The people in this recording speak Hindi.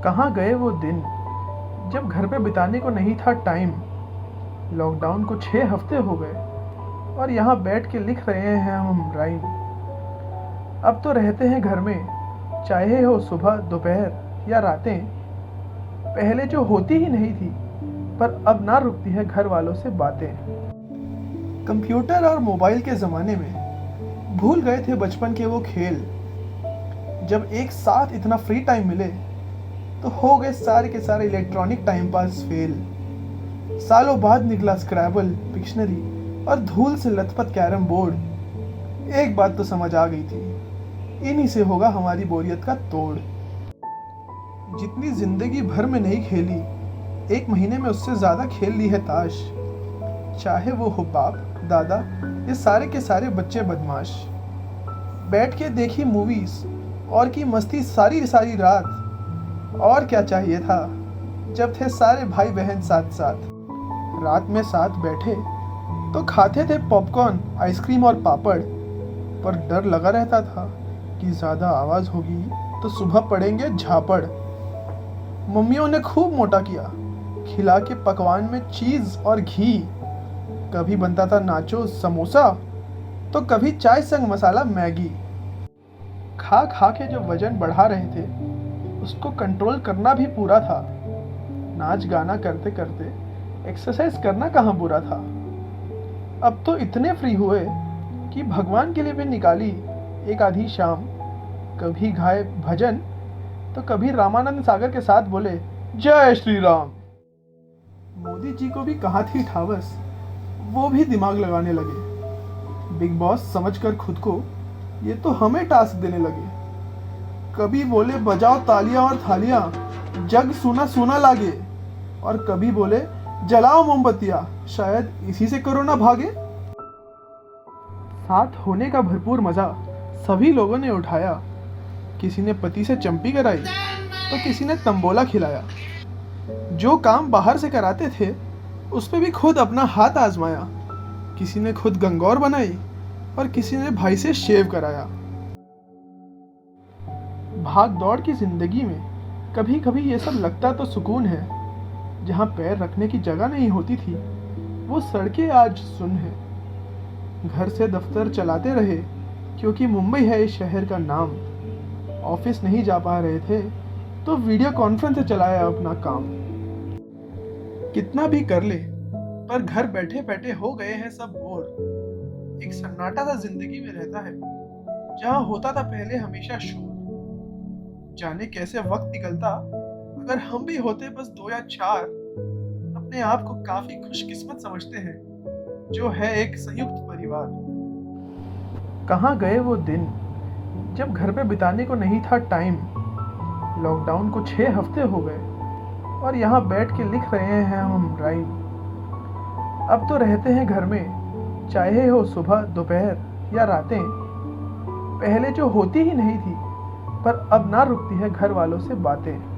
कहाँ गए वो दिन जब घर पे बिताने को नहीं था टाइम। लॉकडाउन को 6 हफ्ते हो गए और यहाँ बैठ के लिख रहे हैं हम राइम। अब तो रहते हैं घर में, चाहे हो सुबह दोपहर या रातें। पहले जो होती ही नहीं थी, पर अब ना रुकती है घर वालों से बातें। कंप्यूटर और मोबाइल के ज़माने में भूल गए थे बचपन के वो खेल। जब एक साथ इतना फ्री टाइम मिले तो हो गए सारे के सारे इलेक्ट्रॉनिक टाइम पास फेल। सालों बाद निकला स्क्रैबल, पिक्शनरी और धूल से लथपथ कैरम बोर्ड। एक बात तो समझ आ गई थी, इन्हीं से होगा हमारी बोरियत का तोड़। जितनी जिंदगी भर में नहीं खेली, 1 महीने में उससे ज्यादा खेल ली है ताश। चाहे वो हो बाप दादा, ये सारे के सारे बच्चे बदमाश। बैठ के देखी मूवीज और की मस्ती सारी सारी रात। और क्या चाहिए था जब थे सारे भाई बहन साथ साथ। रात में साथ बैठे तो खाते थे पॉपकॉर्न, आइसक्रीम और पापड़। पर डर लगा रहता था कि ज़्यादा आवाज़ होगी तो सुबह पड़ेंगे झापड़। मम्मियों ने खूब मोटा किया, खिला के पकवान में चीज़ और घी। कभी बनता था नाचो समोसा, तो कभी चाय संग मसाला मैगी। खा खा के जो वजन बढ़ा रहे थे, उसको कंट्रोल करना भी पूरा था। नाच गाना करते करते एक्सरसाइज करना कहाँ बुरा था। अब तो इतने फ्री हुए कि भगवान के लिए भी निकाली एक आधी शाम। कभी गाए भजन तो कभी रामानंद सागर के साथ बोले जय श्री राम। मोदी जी को भी कहाँ थी ठावस, वो भी दिमाग लगाने लगे। बिग बॉस समझकर खुद को ये तो हमें टास्क देने लगे। कभी बोले बजाओ तालियां और थालियां, जग सुना सुना लागे। और कभी बोले जलाओ मोमबत्तियां, शायद इसी से कोरोना भागे। साथ होने का भरपूर मजा सभी लोगों ने उठाया। किसी ने पति से चंपी कराई तो किसी ने तंबोला खिलाया। जो काम बाहर से कराते थे उस पे भी खुद अपना हाथ आजमाया। किसी ने खुद गंगौर बनाई और किसी ने भाई से शेव कराया। भाग दौड़ की जिंदगी में कभी कभी ये सब लगता तो सुकून है। जहाँ पैर रखने की जगह नहीं होती थी, वो सड़कें आज सुन है। घर से दफ्तर चलाते रहे क्योंकि मुंबई है इस शहर का नाम। ऑफिस नहीं जा पा रहे थे तो वीडियो कॉन्फ्रेंस से चलाया अपना काम। कितना भी कर ले, पर घर बैठे बैठे हो गए हैं सब बोर। एक सन्नाटा सा जिंदगी में रहता है, जहाँ होता था पहले हमेशा शोर। जाने कैसे वक्त निकलता अगर हम भी होते बस 2 या 4। अपने आप को काफी खुशकिस्मत समझते हैं जो है एक संयुक्त परिवार। कहाँ गए वो दिन जब घर पे बिताने को नहीं था टाइम। लॉकडाउन को 6 हफ्ते हो गए और यहाँ बैठ के लिख रहे हैं हम राइम। अब तो रहते हैं घर में, चाहे हो सुबह दोपहर या रातें। पहले जो होती ही नहीं थी, पर अब ना रुकती है घर वालों से बातें।